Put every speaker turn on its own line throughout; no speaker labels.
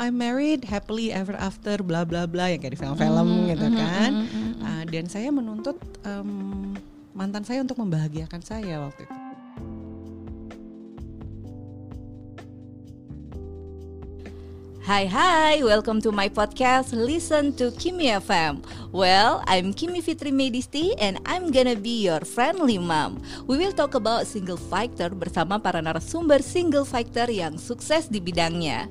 I'm married happily ever after bla bla bla yang kayak di film-film gitu kan. Dan saya menuntut mantan saya untuk membahagiakan saya waktu itu.
Hi, welcome to my podcast, Listen to Kimi FM. Well, I'm Kimi Fitri Medisti and I'm gonna be your friendly mom. We will talk about single fighter bersama para narasumber single fighter yang sukses di bidangnya.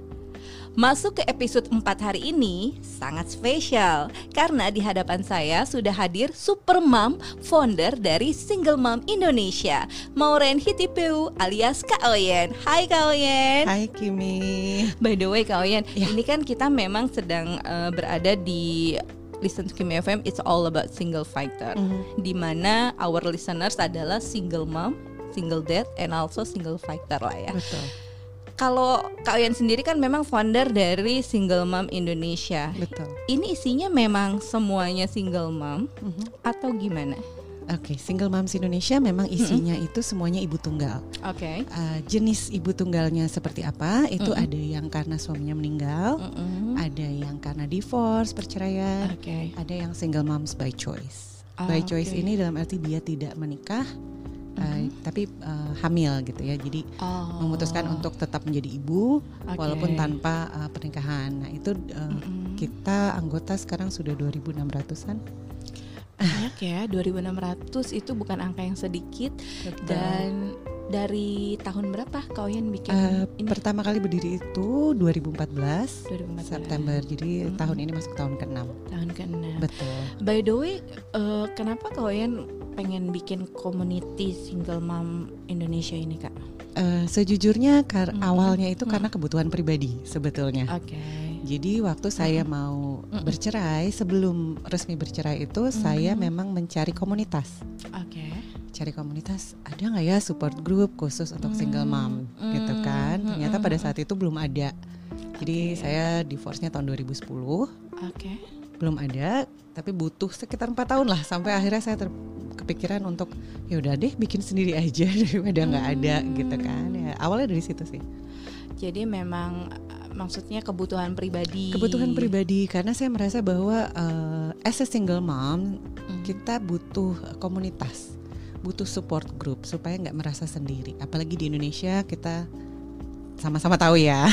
Masuk ke episode 4 hari ini sangat spesial karena di hadapan saya sudah hadir super mom founder dari Single Mom Indonesia, Maureen Hitipeu alias Kak Oyen. Hai Kak Oyen.
Hai Kimi.
By the way Kak Oyen, ini kan kita memang sedang berada di Listen to Kimi FM, it's all about single fighter, di mana our listeners adalah single mom, single dad, and also single fighter lah ya.
Betul.
Kalau Kak Oyen sendiri kan memang founder dari Single Mom Indonesia.
Betul.
Ini isinya memang semuanya single mom atau gimana?
Oke, Single Moms Indonesia memang isinya itu semuanya ibu tunggal.
Oke.
Jenis ibu tunggalnya seperti apa? Itu ada yang karena suaminya meninggal, ada yang karena divorce, perceraian, ada yang single moms by choice. By choice ini dalam arti dia tidak menikah, tapi hamil gitu ya. Jadi memutuskan untuk tetap menjadi ibu walaupun tanpa pernikahan. Nah itu kita anggota sekarang sudah 2.600-an.
Banyak ya, 2.600 itu bukan angka yang sedikit. Betul. Dan dari tahun berapa Kak Oyen bikin ini?
Pertama kali berdiri itu 2014 September. Jadi tahun ini masuk tahun ke-6. Tahun ke-6. Betul.
By the way, kenapa Kak Oyen pengen bikin community Single Mom Indonesia ini Kak?
Sejujurnya awalnya itu karena kebutuhan pribadi sebetulnya.
Oke.
Jadi waktu saya mau bercerai, sebelum resmi bercerai itu saya memang mencari komunitas. Cari komunitas, ada nggak ya support group khusus untuk single mom gitu kan? Ternyata pada saat itu belum ada. Jadi saya divorce-nya tahun 2010. Belum ada, tapi butuh sekitar 4 tahun lah sampai akhirnya saya kepikiran untuk ya udah deh bikin sendiri aja daripada nggak ada gitu kan. Ya awalnya dari situ sih.
Jadi memang maksudnya kebutuhan pribadi.
Kebutuhan pribadi karena saya merasa bahwa as a single mom kita butuh komunitas, butuh support group supaya nggak merasa sendiri. Apalagi di Indonesia kita sama-sama tahu ya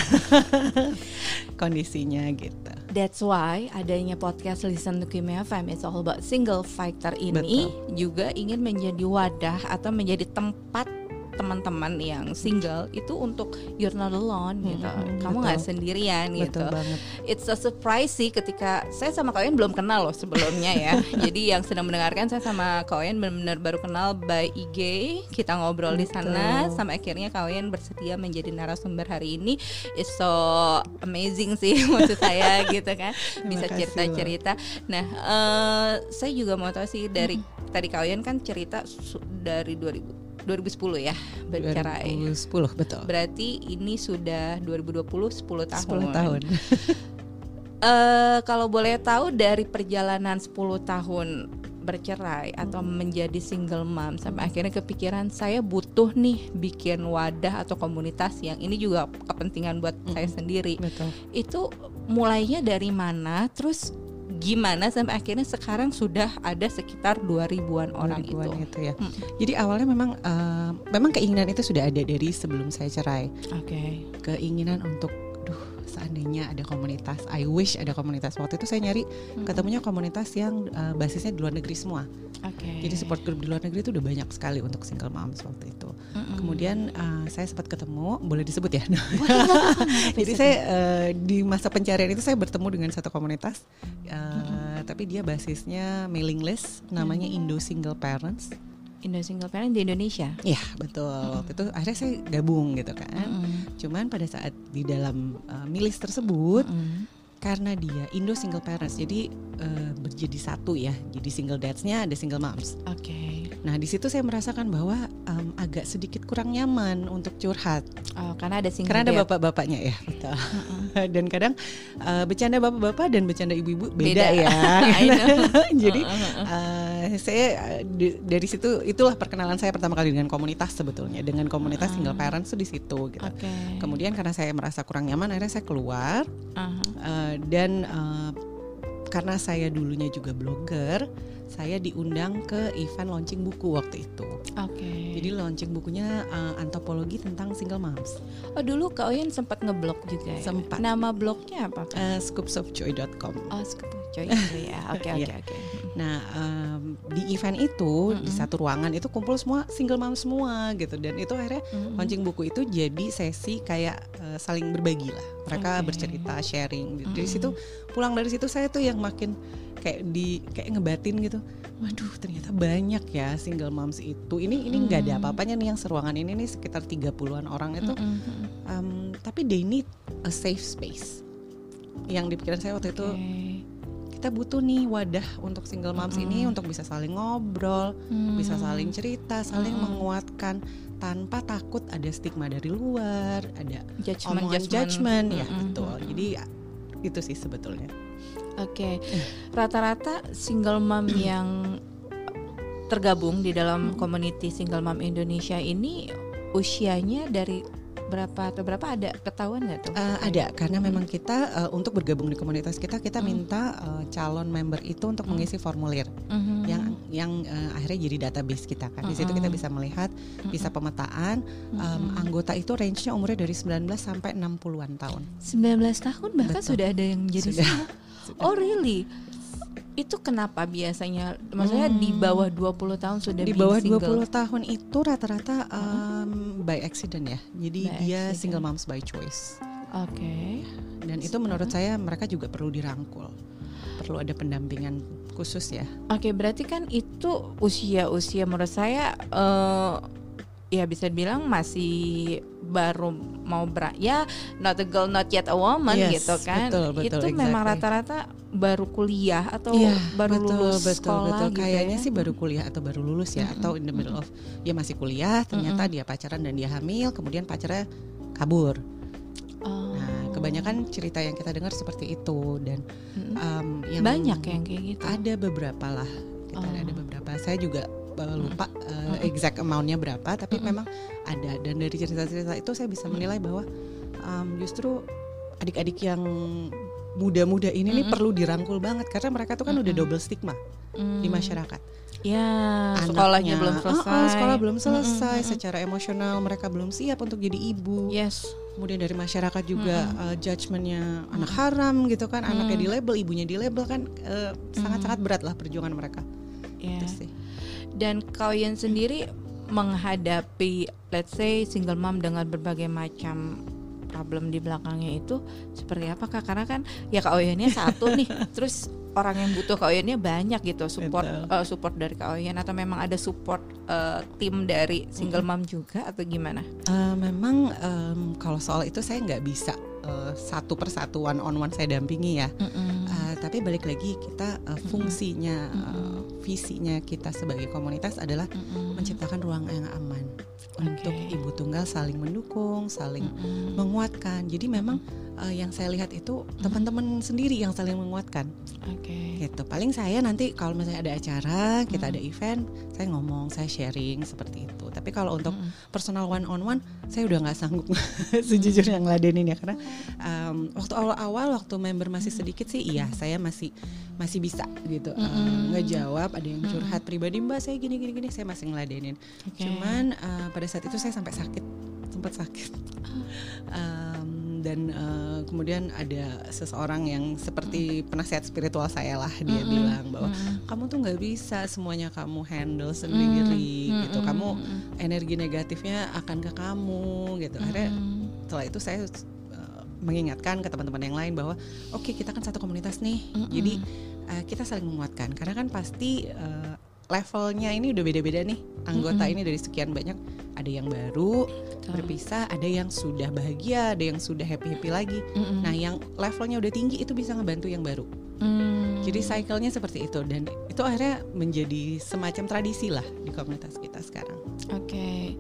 kondisinya gitu.
That's why adanya podcast Listen to Kimi FM, it's all about single fighter ini. Betul. Juga ingin menjadi wadah atau menjadi tempat teman-teman yang single itu untuk you're not alone gitu. Kamu nggak sendirian gitu.
Betul banget.
It's a surprise sih ketika saya sama Kak Oyen belum kenal loh sebelumnya ya. Jadi yang sedang mendengarkan, saya sama Kak Oyen benar-benar baru kenal by IG. Kita ngobrol di sana sampai akhirnya Kak Oyen bersedia menjadi narasumber hari ini. It's so amazing sih maksud saya gitu kan. Bisa cerita-cerita. Nah, saya juga mau tahu sih dari tadi Kak Oyen kan cerita dari 2010 ya bercerai.
2010 betul.
Berarti ini sudah 2020 10 tahun.
10 tahun.
Kalau boleh tahu dari perjalanan 10 tahun bercerai atau menjadi single mom sampai akhirnya kepikiran saya butuh nih bikin wadah atau komunitas yang ini juga kepentingan buat saya sendiri.
Betul.
Itu mulainya dari mana? Terus gimana sampai akhirnya sekarang sudah ada sekitar 2.000-an orang itu
ya. Jadi awalnya memang keinginan itu sudah ada dari sebelum saya cerai. Keinginan untuk seandainya ada komunitas, I wish ada komunitas. Waktu itu saya nyari ketemunya komunitas yang basisnya di luar negeri semua. Jadi support group di luar negeri itu udah banyak sekali untuk single moms waktu itu. Kemudian saya sempat ketemu, boleh disebut ya? Jadi saya di masa pencarian itu saya bertemu dengan satu komunitas, tapi dia basisnya mailing list, namanya Indo Single Parents.
Indo Single Parent di Indonesia.
Iya betul. Waktu itu akhirnya saya gabung gitu kan. Cuman pada saat di dalam milis tersebut, karena dia Indo Single Parents, jadi berjadi satu ya. Jadi single dads-nya ada single moms. Nah di situ saya merasakan bahwa agak sedikit kurang nyaman untuk curhat.
Karena ada
bapak-bapaknya ya. Betul. Dan kadang bercanda bapak-bapak dan bercanda ibu-ibu beda ya. Jadi saya dari situ, itulah perkenalan saya pertama kali dengan komunitas sebetulnya, dengan komunitas single parents tuh di situ gitu. Kemudian karena saya merasa kurang nyaman, akhirnya saya keluar. Dan karena saya dulunya juga blogger, saya diundang ke event launching buku waktu itu. Jadi launching bukunya antropologi tentang single moms.
Dulu Kak Oyen sempat ngeblog juga ya?
Sempat.
Nama blognya apa?
Scoopsofjoy.com.
Scoopsofjoy itu ya. Oke.
Nah di event itu di satu ruangan itu kumpul semua single mom semua gitu, dan itu akhirnya launching buku itu jadi sesi kayak saling berbagi lah. Mereka bercerita, sharing. Dari situ, pulang dari situ saya tuh yang makin kayak ngebatin gitu. Waduh, ternyata banyak ya single moms itu. Ini nggak ada apa-apanya nih yang seruangan ini nih sekitar 30-an orang itu. Tapi they need a safe space. Yang di pikiran saya waktu itu, kita butuh nih wadah untuk single moms ini untuk bisa saling ngobrol, bisa saling cerita, saling menguatkan tanpa takut ada stigma dari luar, ada omongan judgment. Ya betul. Jadi itu sih sebetulnya.
Rata-rata single mom yang tergabung di dalam community single mom Indonesia ini usianya dari berapa ada ketahuan nggak tuh?
Ada, karena memang kita untuk bergabung di komunitas kita minta calon member itu untuk mengisi formulir yang akhirnya jadi database kita kan. Di situ kita bisa melihat, bisa pemetaan anggota itu range-nya umurnya dari 19 sampai 60-an tahun.
19 tahun bahkan sudah ada yang jadi sudah. Oh really? Itu kenapa biasanya? Maksudnya di bawah 20 tahun sudah
di bawah 20 tahun itu rata-rata by accident ya. Jadi dia single moms by choice. Dan itu menurut saya mereka juga perlu dirangkul. Perlu ada pendampingan khusus ya.
Berarti kan itu usia menurut saya ya bisa dibilang masih baru mau not a girl not yet a woman gitu kan. Betul, itu memang rata-rata baru kuliah atau baru lulus sekolah gitu.
Kayaknya sih baru kuliah atau baru lulus ya, atau in the middle of dia masih kuliah, ternyata dia pacaran dan dia hamil, kemudian pacarnya kabur. Nah, kebanyakan cerita yang kita dengar seperti itu, dan yang
banyak yang kayak gitu.
Ada beberapa lah. Ada beberapa. Saya juga lupa exact amount-nya berapa, tapi memang ada. Dan dari cerita-cerita itu saya bisa menilai bahwa justru adik-adik yang muda-muda ini nih perlu dirangkul banget, karena mereka tuh kan udah double stigma di masyarakat.
Sekolahnya belum selesai.
Sekolah belum selesai, secara emosional mereka belum siap untuk jadi ibu. Kemudian dari masyarakat juga judgementnya anak haram gitu kan, anaknya di label, ibunya di label kan, sangat-sangat berat lah perjuangan mereka. Itu sih.
Dan Kak Oyen sendiri menghadapi let's say single mom dengan berbagai macam problem di belakangnya itu seperti apa Kak? Karena kan ya Kak Oyennya satu nih, terus orang yang butuh Kak Oyennya banyak gitu, support dari Kak Oyen, atau memang ada support tim dari single mom juga atau gimana?
Memang kalau soal itu saya nggak bisa satu persatu one on one saya dampingi ya. Tapi balik lagi kita fungsinya, visinya kita sebagai komunitas adalah menciptakan ruang yang aman untuk ibu tunggal saling mendukung, saling menguatkan. Jadi memang yang saya lihat itu teman-teman sendiri yang saling menguatkan. Gitu. Paling saya nanti kalau misalnya ada acara, kita ada event, saya ngomong, saya sharing seperti itu. Tapi kalau untuk personal one on one, saya udah nggak sanggup sejujurnya ngeladenin ya, karena waktu awal-awal waktu member masih sedikit sih, iya saya masih bisa gitu ngejawab. Ada yang curhat pribadi, Mbak saya gini saya masih ngeladenin. Cuman pada saat itu saya sempat sakit. Dan kemudian ada seseorang yang seperti penasihat spiritual saya lah, dia bilang bahwa kamu tuh nggak bisa semuanya kamu handle sendiri gitu, kamu energi negatifnya akan ke kamu gitu. Akhirnya setelah itu saya mengingatkan ke teman-teman yang lain bahwa oke, kita kan satu komunitas nih, jadi kita saling menguatkan, karena kan pasti levelnya ini udah beda-beda nih anggota ini, dari sekian banyak ada yang baru berpisah, ada yang sudah bahagia, ada yang sudah happy lagi. Nah yang levelnya udah tinggi itu bisa ngebantu yang baru. Jadi cycle-nya seperti itu, dan itu akhirnya menjadi semacam tradisi lah di komunitas kita sekarang.
Oke.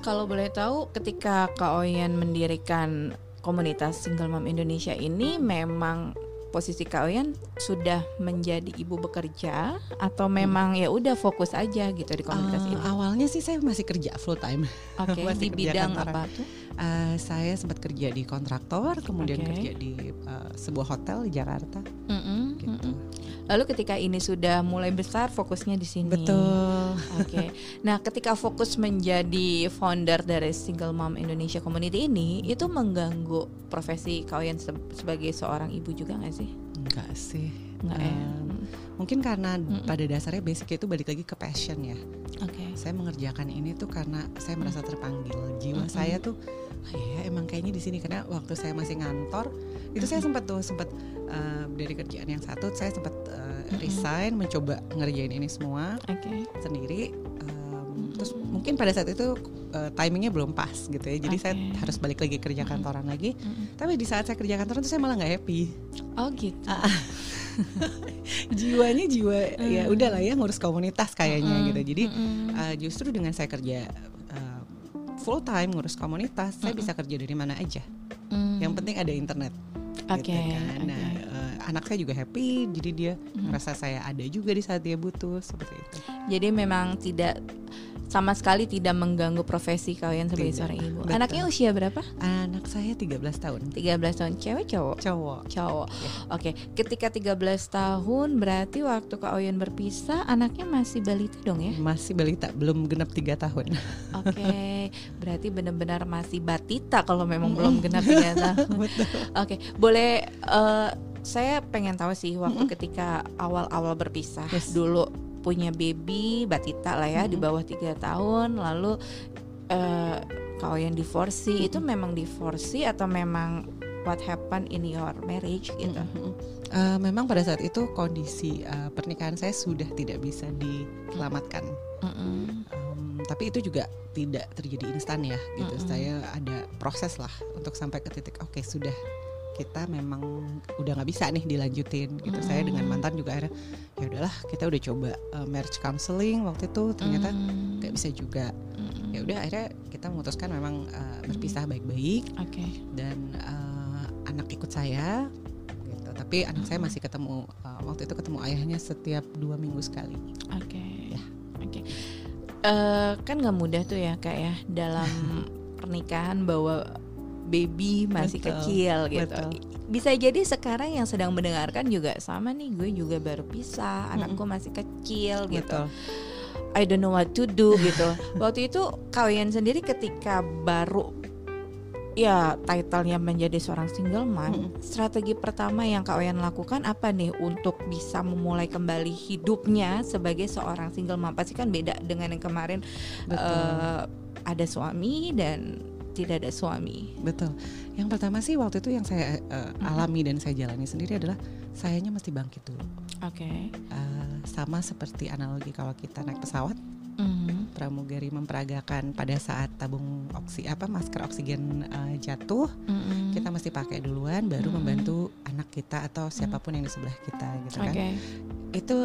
Kalau boleh tahu, ketika Kak Oyen mendirikan komunitas Single Mom Indonesia ini, memang posisi Kak Oyen sudah menjadi ibu bekerja atau memang ya udah fokus aja gitu di komunitas ini?
Awalnya sih saya masih kerja full time.
Oke. Di bidang apa tuh?
Saya sempat kerja di kontraktor, kemudian kerja di sebuah hotel di Jakarta. Gitu.
Lalu ketika ini sudah mulai besar, fokusnya di sini.
Betul.
Oke. Nah, ketika fokus menjadi founder dari Single Mom Indonesia Community ini, itu mengganggu profesi Kak Oyen sebagai seorang ibu juga nggak sih?
Enggak sih.
Enggak ya.
Mungkin karena pada dasarnya basicnya itu balik lagi ke passion ya. Saya mengerjakan ini tuh karena saya merasa terpanggil. Jiwa saya tuh ya emang kayaknya di sini, karena waktu saya masih ngantor itu saya sempat dari kerjaan yang satu saya sempat resign, mencoba ngerjain ini semua sendiri. Terus mungkin pada saat itu timingnya belum pas gitu ya, jadi saya harus balik lagi kerja kantoran lagi. Tapi di saat saya kerja kantoran tuh saya malah nggak happy.
Oh gitu.
Jiwanya ya udahlah ya, ngurus komunitas kayaknya gitu. Jadi justru dengan saya kerja full time ngurus komunitas, saya bisa kerja dari mana aja. Yang penting ada internet. Gitu kan. Nah, anak saya juga happy, jadi dia merasa saya ada juga di saat dia butuh, seperti itu.
Jadi memang sama sekali tidak mengganggu profesi kalian sebagai seorang ibu. Betul. Anaknya usia berapa?
Anak saya 13 tahun.
13 tahun. Cewek cowok?
Cowok.
Yeah. Oke. Ketika 13 tahun berarti waktu Kak Oyen berpisah anaknya masih balita dong ya?
Masih balita, belum genap 3 tahun.
Oke. Berarti benar-benar masih batita kalau memang belum genap 3 tahun.
Betul.
Oke. Boleh saya pengen tahu sih waktu ketika awal-awal berpisah dulu, punya baby batita lah ya, di bawah 3 tahun, lalu Kak Oyen divorsi, itu memang divorsi atau memang what happened in your marriage gitu?
Memang pada saat itu kondisi pernikahan saya sudah tidak bisa diselamatkan. Tapi itu juga tidak terjadi instan ya gitu. Saya ada proses lah untuk sampai ke titik oke, sudah, kita memang udah nggak bisa nih dilanjutin gitu. Saya dengan mantan juga akhirnya ya udahlah, kita udah coba marriage counseling waktu itu, ternyata nggak bisa juga. Ya udah akhirnya kita memutuskan memang berpisah baik-baik. Dan anak ikut saya gitu. Tapi anak saya masih ketemu, waktu itu ketemu ayahnya setiap 2 minggu sekali.
Kan nggak mudah tuh ya Kak ya dalam pernikahan bawa baby masih kecil gitu. Bisa jadi sekarang yang sedang mendengarkan juga sama nih, gue juga baru pisah, anakku masih kecil gitu. I don't know what to do gitu. Waktu itu Kak Oyen sendiri ketika baru ya title-nya menjadi seorang single mom, strategi pertama yang Kak Oyen lakukan apa nih untuk bisa memulai kembali hidupnya sebagai seorang single mom? Pasti kan beda dengan yang kemarin ada suami dan tidak ada suami.
Betul. Yang pertama sih waktu itu yang saya alami dan saya jalani sendiri adalah sayanya mesti bangkit dulu. Sama seperti analogi kalau kita naik pesawat, pramugari memperagakan pada saat tabung masker oksigen jatuh, kita mesti pakai duluan, baru membantu anak kita atau siapapun yang di sebelah kita gitu kan. Itu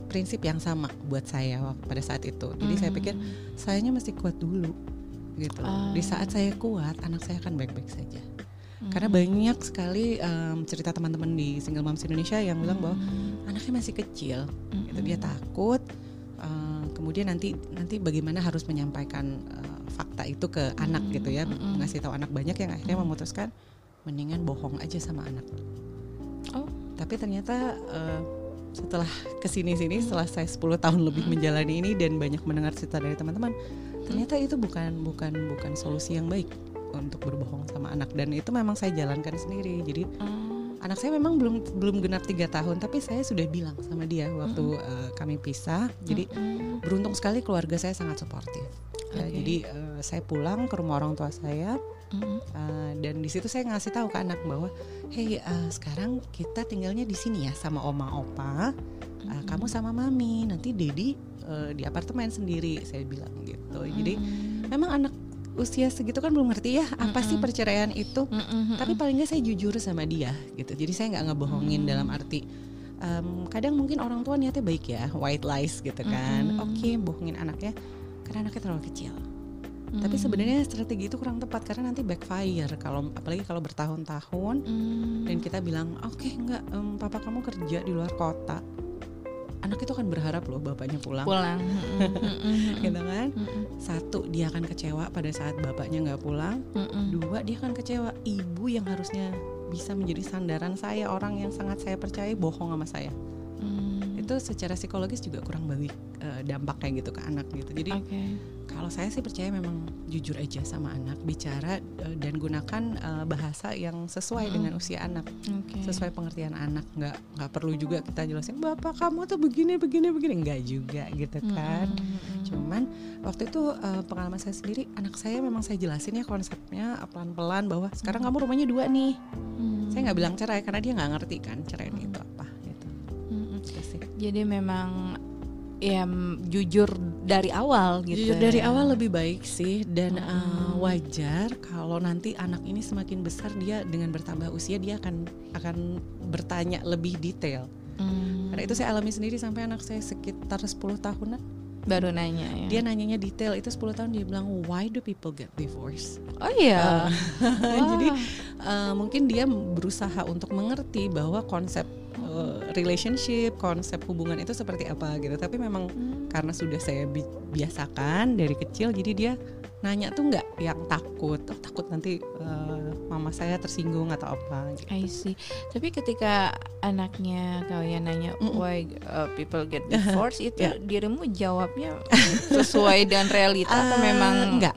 prinsip yang sama buat saya pada saat itu. Jadi saya pikir sayanya mesti kuat dulu gitu. Di saat saya kuat, anak saya akan baik-baik saja. Karena banyak sekali cerita teman-teman di Single Moms Indonesia yang bilang bahwa anaknya masih kecil, gitu. Dia takut. Kemudian nanti bagaimana harus menyampaikan fakta itu ke anak gitu ya, ngasih tahu anak. Banyak yang akhirnya memutuskan mendingan bohong aja sama anak. Tapi ternyata setelah kesini-sini, setelah saya 10 tahun lebih menjalani ini dan banyak mendengar cerita dari teman-teman, ternyata itu bukan solusi yang baik untuk berbohong sama anak. Dan itu memang saya jalankan sendiri. Jadi anak saya memang belum genap 3 tahun, tapi saya sudah bilang sama dia waktu kami pisah. Jadi beruntung sekali keluarga saya sangat suportif. Jadi saya pulang ke rumah orang tua saya, dan di situ saya ngasih tahu ke anak bahwa hey, sekarang kita tinggalnya di sini ya sama oma opa, kamu sama mami, nanti Dedi di apartemen sendiri, saya bilang gitu. Jadi memang anak usia segitu kan belum ngerti ya apa sih perceraian itu, tapi paling nggak saya jujur sama dia gitu. Jadi saya nggak ngebohongin dalam arti kadang mungkin orang tua niatnya baik ya, white lies gitu kan. Oke, bohongin anaknya karena anaknya terlalu kecil. Tapi sebenarnya strategi itu kurang tepat karena nanti backfire apalagi kalau bertahun-tahun dan kita bilang oke, enggak, papa kamu kerja di luar kota. Anak itu akan berharap loh bapaknya pulang. Gitu kan. Satu, dia akan kecewa pada saat bapaknya nggak pulang. Dua, dia akan kecewa ibu yang harusnya bisa menjadi sandaran saya, orang yang sangat saya percaya, bohong sama saya. Itu secara psikologis juga kurang baik dampaknya gitu ke anak gitu. Jadi kalau saya sih percaya memang jujur aja sama anak, bicara dan gunakan bahasa yang sesuai dengan usia anak, sesuai pengertian anak. Nggak perlu juga kita jelasin bapak kamu tuh begini nggak juga gitu kan. Cuman waktu itu pengalaman saya sendiri, anak saya memang saya jelasin ya konsepnya pelan-pelan bahwa sekarang kamu rumahnya 2 nih. Saya nggak bilang cerai karena dia nggak ngerti kan cerai itu apa gitu.
Jadi memang ya jujur dari awal gitu.
Jujur dari awal lebih baik sih, dan wajar kalau nanti anak ini semakin besar, dia dengan bertambah usia dia akan bertanya lebih detail. Karena itu saya alami sendiri sampai anak saya sekitar 10 tahunan
baru nanya ya. Dia
nanyanya detail, itu 10 tahun dia bilang why do people get divorced?
Oh iya.
Jadi mungkin dia berusaha untuk mengerti bahwa konsep relationship, konsep hubungan itu seperti apa gitu. Tapi memang karena sudah saya biasakan dari kecil, jadi dia nanya tuh nggak yang takut nanti mama saya tersinggung atau apa gitu.
I see. Tapi ketika anaknya kalian nanya why people get divorced itu dirimu jawabnya sesuai dengan realita atau memang
enggak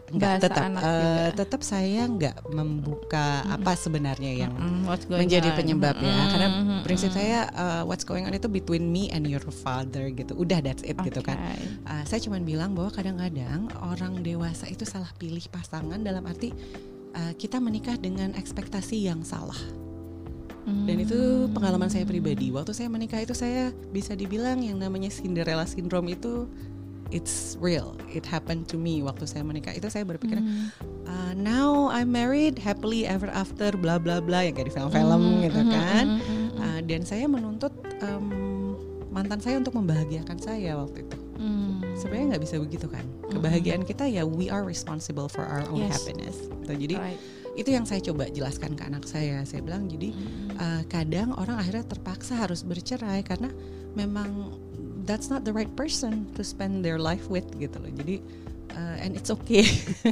tetap saya nggak membuka apa sebenarnya yang menjadi penyebabnya, karena prinsip saya what's going on itu between me and your father gitu, udah that's it gitu kan. Saya cuma bilang bahwa kadang-kadang orang dewasa itu salah pilih pasangan, dalam arti kita menikah dengan ekspektasi yang salah. Dan itu pengalaman saya pribadi. Waktu saya menikah itu saya bisa dibilang yang namanya Cinderella syndrome itu it's real. It happened to me waktu saya menikah. Itu saya berpikir now I'm married happily ever after bla bla bla yang kayak di film-film gitu kan. Dan saya menuntut mantan saya untuk membahagiakan saya waktu itu. Sebenarnya nggak bisa begitu kan. Kebahagiaan kita ya we are responsible for our own happiness. Jadi itu yang saya coba jelaskan ke anak saya. Saya bilang jadi kadang orang akhirnya terpaksa harus bercerai karena memang that's not the right person to spend their life with gitu loh. Jadi and it's okay.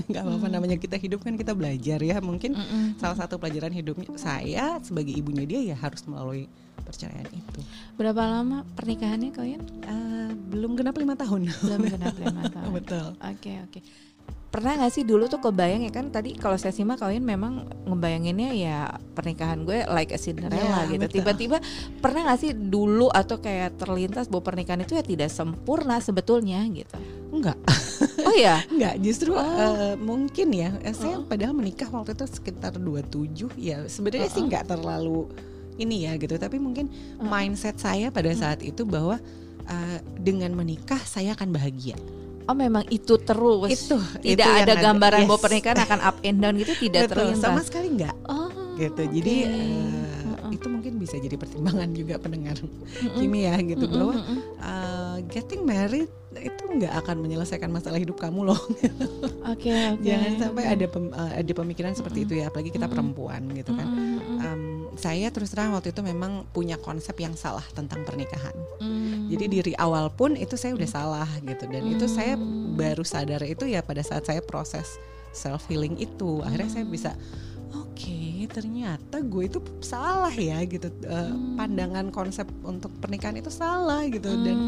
Nggak apa-apa, namanya kita hidup kan kita belajar ya. Mungkin salah satu pelajaran hidupnya saya sebagai ibunya dia ya harus melalui perceraian itu.
Berapa lama pernikahannya kalian?
Belum genap 5 tahun.
Belum genap 5 tahun.
Betul.
Oke. Pernah gak sih dulu tuh kebayang ya kan, tadi kalau saya simak kalian memang ngebayanginnya ya pernikahan gue like a Cinderella gitu. Betul. Tiba-tiba pernah gak sih dulu atau kayak terlintas bahwa pernikahan itu ya tidak sempurna sebetulnya gitu?
Enggak.
Oh ya?
Enggak, justru mungkin ya saya padahal menikah waktu itu sekitar 27 ya, sebenarnya sih enggak terlalu ini ya gitu, tapi mungkin mindset saya pada saat itu bahwa dengan menikah saya akan bahagia.
Oh memang itu terus. Tidak ada gambaran bahwa pernikahan akan up and down gitu, tidak terlintas.
Sama sekali enggak. Gitu. Jadi itu mungkin bisa jadi pertimbangan juga pendengar Kimi ya gitu, bahwa getting married itu nggak akan menyelesaikan masalah hidup kamu loh.
Oke.
Jangan sampai ada pemikiran seperti itu ya, apalagi kita perempuan gitu kan. Saya terus terang waktu itu memang punya konsep yang salah tentang pernikahan. Jadi dari awal pun itu saya udah salah gitu, dan itu saya baru sadar itu ya pada saat saya proses self healing itu. Akhirnya saya bisa oke, ternyata gue itu salah ya gitu, pandangan konsep untuk pernikahan itu salah gitu. Dan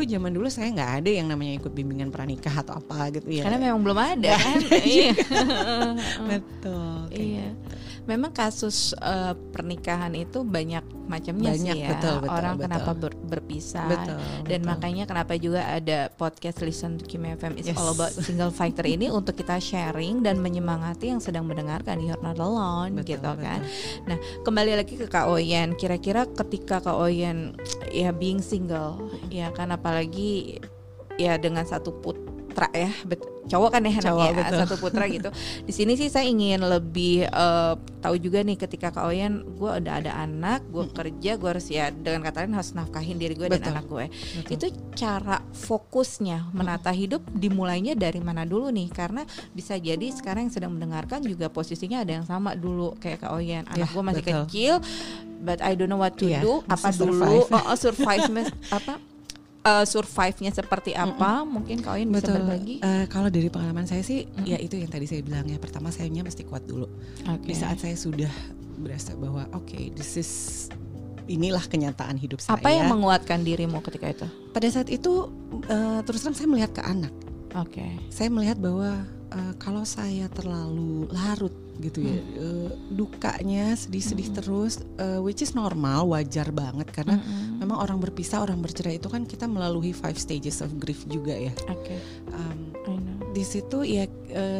zaman dulu saya nggak ada yang namanya ikut bimbingan pranikah atau apa gitu ya,
karena memang belum ada kan.
Iya. Betul.
Iya. Gitu. Memang kasus pernikahan itu banyak macamnya sih ya.
Betul,
orang kenapa berpisah. Dan makanya kenapa juga ada podcast Listen to Kimi FM is all about single fighter ini untuk kita sharing dan menyemangati yang sedang mendengarkan. You're not alone gitu kan. Nah kembali lagi ke Kak Oyen, kira-kira ketika Kak Oyen ya being single ya kan, apalagi ya dengan satu putra ya, cowok kan ya anaknya, 1 putra gitu. Di sini sih saya ingin lebih tahu juga nih, ketika Kak Oyen, gue udah ada anak, gue kerja, gue harus ya dengan kata lain harus nafkahin diri gue dan anak gue. Itu cara fokusnya menata hidup dimulainya dari mana dulu nih? Karena bisa jadi sekarang yang sedang mendengarkan juga posisinya ada yang sama dulu kayak Kak Oyen, anak gue masih kecil, but I don't know what to do. Apa dulu survive-nya seperti apa? Mungkin Kak Oyen bisa berbagi.
Kalau dari pengalaman saya sih, ya itu yang tadi saya bilang ya. Pertama sayanya mesti kuat dulu. Di saat saya sudah berasa bahwa inilah kenyataan hidup saya.
Apa yang menguatkan dirimu ketika itu?
Pada saat itu terus terang saya melihat ke anak. Saya melihat bahwa kalau saya terlalu larut gitu ya, dukanya sedih-sedih terus, which is normal, wajar banget karena memang orang berpisah, orang bercerai itu kan kita melalui 5 stages of grief juga ya. Di situ ya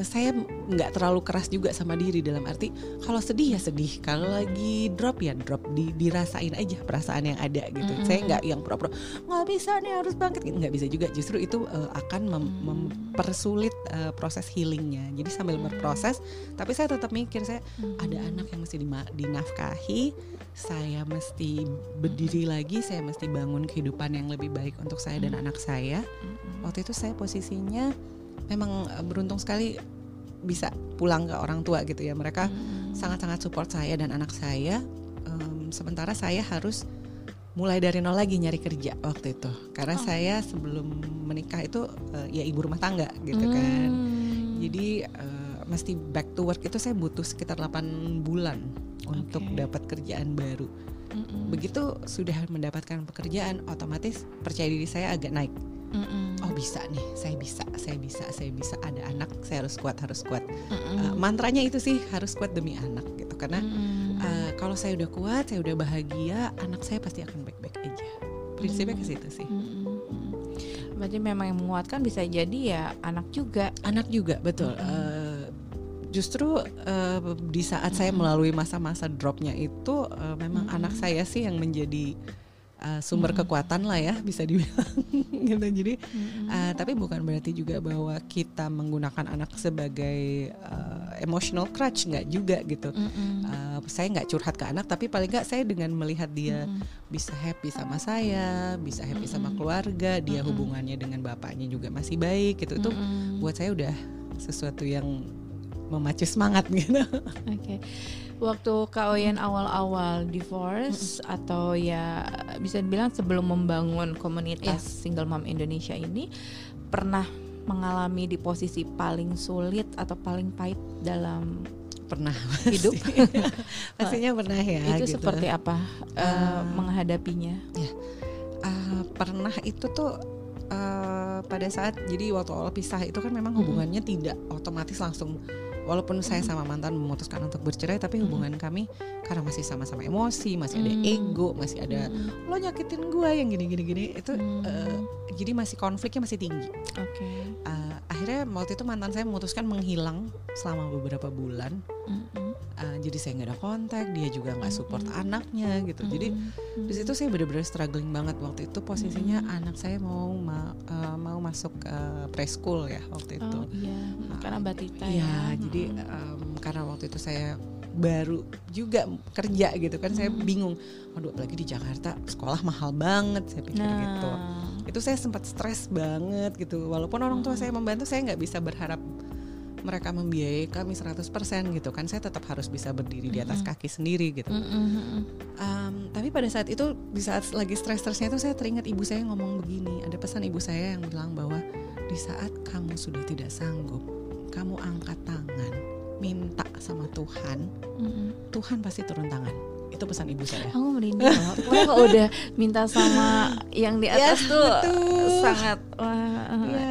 saya nggak terlalu keras juga sama diri, dalam arti kalau sedih ya sedih, kalau lagi drop ya drop, dirasain aja perasaan yang ada gitu. Saya nggak yang pura-pura nggak bisa nih harus bangkit gitu, nggak bisa juga. Justru itu akan mempersulit proses healingnya. Jadi sambil berproses, tapi saya tetap mikir, saya ada anak yang mesti dinafkahi, saya mesti berdiri lagi, saya mesti bangun kehidupan yang lebih baik untuk saya dan anak saya. Waktu itu saya posisinya memang beruntung sekali bisa pulang ke orang tua gitu ya. Mereka sangat-sangat support saya dan anak saya. Sementara saya harus mulai dari nol lagi nyari kerja waktu itu. Karena saya sebelum menikah itu ya ibu rumah tangga gitu kan. Jadi mesti back to work itu saya butuh sekitar 8 bulan untuk dapat kerjaan baru. Begitu sudah mendapatkan pekerjaan, otomatis percaya diri saya agak naik. Oh bisa nih, saya bisa, ada anak, saya harus kuat. Mantranya itu sih, harus kuat demi anak gitu. Karena kalau saya udah kuat, saya udah bahagia, anak saya pasti akan baik-baik aja. Prinsipnya ke situ sih.
Berarti memang yang menguatkan bisa jadi ya anak juga,
betul. Justru di saat saya melalui masa-masa dropnya itu, memang anak saya sih yang menjadi sumber kekuatan lah ya, bisa dibilang gitu. Jadi tapi bukan berarti juga bahwa kita menggunakan anak sebagai emotional crutch, nggak juga gitu. Saya nggak curhat ke anak, tapi paling nggak saya dengan melihat dia bisa happy sama saya, bisa happy sama keluarga, dia hubungannya dengan bapaknya juga masih baik gitu, itu buat saya udah sesuatu yang memacu semangat gitu.
Waktu Kak Oyen awal-awal divorce atau ya bisa dibilang sebelum membangun komunitas single mom Indonesia ini, pernah mengalami di posisi paling sulit atau paling pahit dalam hidup?
Pastinya pernah ya.
Itu gitu. Seperti apa menghadapinya?
Pernah itu tuh pada saat, jadi waktu awal pisah itu kan memang hubungannya tidak otomatis langsung. Walaupun saya sama mantan memutuskan untuk bercerai, tapi hubungan kami karena masih sama-sama emosi, masih ada ego, masih ada lo nyakitin gue yang gini itu, jadi masih konfliknya masih tinggi. Akhirnya waktu itu mantan saya memutuskan menghilang selama beberapa bulan. Jadi saya nggak ada kontak, dia juga nggak support anaknya gitu. Jadi di situ saya benar-benar struggling banget waktu itu. Posisinya anak saya mau masuk preschool ya waktu itu.
Karena Batita
ya. Jadi karena waktu itu saya baru juga kerja gitu kan, saya bingung. Waduh, apalagi di Jakarta sekolah mahal banget, saya pikir gitu. Itu saya sempat stres banget gitu. Walaupun orang tua saya membantu, saya nggak bisa berharap mereka membiayai kami 100% gitu kan. Saya tetap harus bisa berdiri di atas kaki sendiri gitu. Tapi pada saat itu, di saat lagi stres-stresnya itu, saya teringat ibu saya ngomong begini. Ada pesan ibu saya yang bilang bahwa di saat kamu sudah tidak sanggup, kamu angkat tangan, minta sama Tuhan, Tuhan pasti turun tangan. Itu pesan ibu saya.
Aku merinding loh. Kalau udah minta sama yang di atas tuh sangat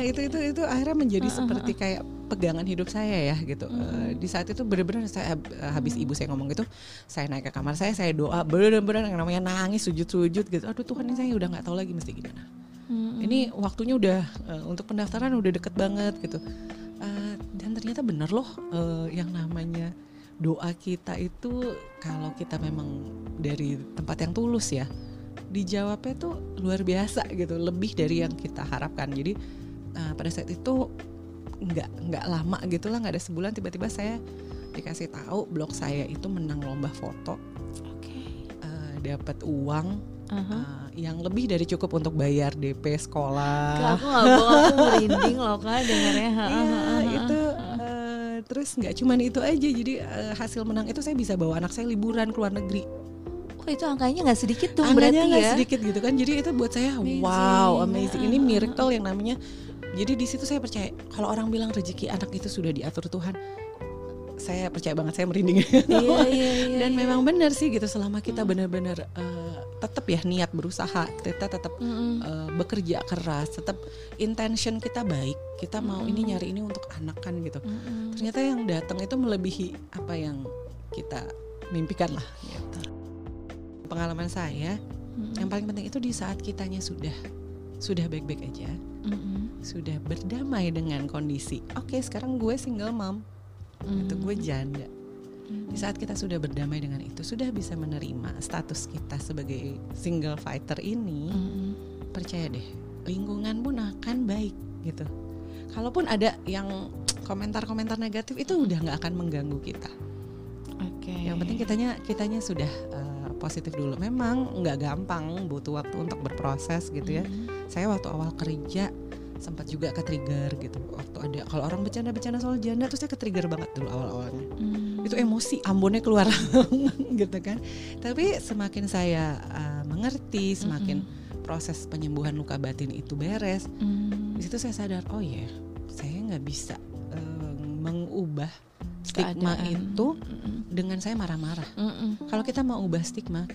itu akhirnya menjadi seperti kayak pegangan hidup saya ya gitu. Di saat itu benar-benar saya habis ibu saya ngomong gitu, saya naik ke kamar saya doa benar-benar yang namanya nangis, sujud-sujud gitu. Aduh Tuhan, ini saya udah nggak tahu lagi mesti gimana. Ini waktunya udah untuk pendaftaran udah deket banget gitu. Dan ternyata benar loh, yang namanya doa kita itu kalau kita memang dari tempat yang tulus ya, dijawabnya tuh luar biasa gitu, lebih dari yang kita harapkan. Jadi pada saat itu nggak lama gitulah, nggak ada sebulan tiba-tiba saya dikasih tahu blog saya itu menang lomba foto, dapat uang yang lebih dari cukup untuk bayar DP sekolah.
Aku nggak bohong, aku merinding loh Kak dengarnya.
Itu terus nggak cuman itu aja, jadi hasil menang itu saya bisa bawa anak saya liburan ke luar negeri.
Oh itu angkanya nggak sedikit tuh,
angkanya
berarti
nggak
ya
sedikit gitu kan, jadi itu buat saya amazing. Ini miracle yang namanya. Jadi di situ saya percaya kalau orang bilang rezeki anak itu sudah diatur Tuhan, saya percaya banget, saya merinding. Dan memang benar sih gitu, selama kita benar-benar tetap ya niat berusaha, kita tetap bekerja keras, tetap intention kita baik, kita mau ini nyari ini untuk anak kan gitu. Ternyata yang datang itu melebihi apa yang kita mimpikan lah gitu. Pengalaman saya yang paling penting itu di saat kitanya sudah baik-baik aja, sudah berdamai dengan kondisi. Oke, sekarang gue single mom, itu gue janda. Di saat kita sudah berdamai dengan itu, sudah bisa menerima status kita sebagai single fighter ini, percaya deh, lingkungan pun akan baik gitu. Kalaupun ada yang komentar-komentar negatif itu udah nggak akan mengganggu kita. Yang penting kitanya sudah positif dulu. Memang nggak gampang, butuh waktu untuk berproses gitu ya. Saya waktu awal kerja sempat juga ke-trigger gitu. Waktu ada kalau orang bercanda-bercanda soal janda tuh saya ke-trigger banget dulu awal-awalnya. Itu emosi, ambonnya keluar gitu kan. Tapi semakin saya mengerti, semakin proses penyembuhan luka batin itu beres. Di situ saya sadar, oh ya, saya nggak bisa mengubah stigma itu dengan saya marah-marah. Kalau kita mau ubah stigma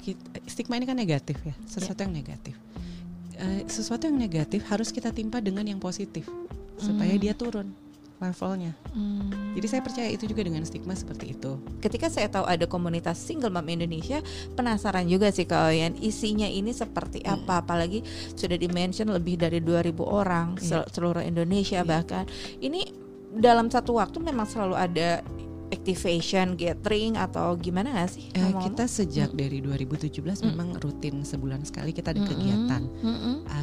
ini kan negatif ya, sesuatu yang negatif. Sesuatu yang negatif harus kita timpa dengan yang positif supaya dia turun levelnya. Jadi saya percaya itu juga dengan stigma seperti itu.
Ketika saya tahu ada komunitas single mom Indonesia, penasaran juga sih Kak Oyen, isinya ini seperti apa, apalagi sudah di-mention lebih dari 2.000 orang seluruh Indonesia bahkan. Ini dalam satu waktu memang selalu ada activation, gathering atau gimana gak sih?
Kita sejak dari 2017 memang rutin sebulan sekali kita ada kegiatan.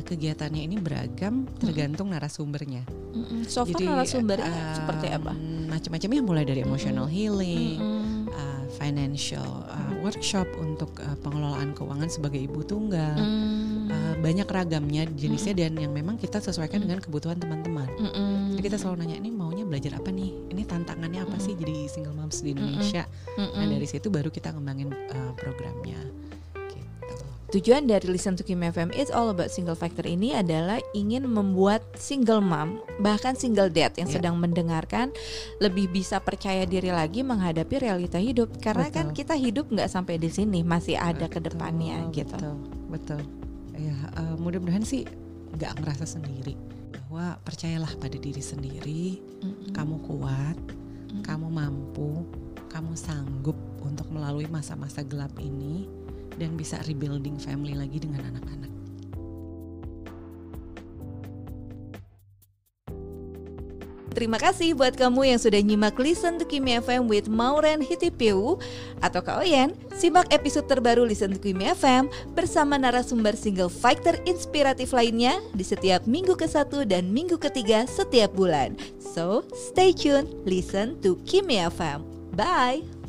Kegiatannya ini beragam tergantung narasumbernya.
So far narasumbernya seperti apa?
Macam-macamnya, mulai dari emotional healing, financial workshop untuk pengelolaan keuangan sebagai ibu tunggal. Banyak ragamnya jenisnya dan yang memang kita sesuaikan dengan kebutuhan teman-teman. Jadi kita selalu nanya, ini maunya belajar apa nih? Ini tantangannya apa sih jadi single moms di Indonesia? Nah dari situ baru kita ngembangin programnya.
Tujuan dari Listen to Kimia FM It's All About Single Factor ini adalah ingin membuat single mom, bahkan single dad yang sedang mendengarkan lebih bisa percaya diri lagi menghadapi realita hidup. Karena kan kita hidup nggak sampai di sini, masih ada ke depannya gitu.
Betul. Ya, mudah-mudahan sih nggak ngerasa sendiri, bahwa percayalah pada diri sendiri, kamu kuat, kamu mampu, kamu sanggup untuk melalui masa-masa gelap ini dan bisa rebuilding family lagi dengan anak-anak.
Terima kasih buat kamu yang sudah nyimak Listen to Kimia FM with Maureen Hitipiu atau Kak Oyen. Simak episode terbaru Listen to Kimia FM bersama narasumber single fighter inspiratif lainnya di setiap minggu ke-1 dan minggu ke-3 setiap bulan. So, stay tuned, Listen to Kimia FM. Bye!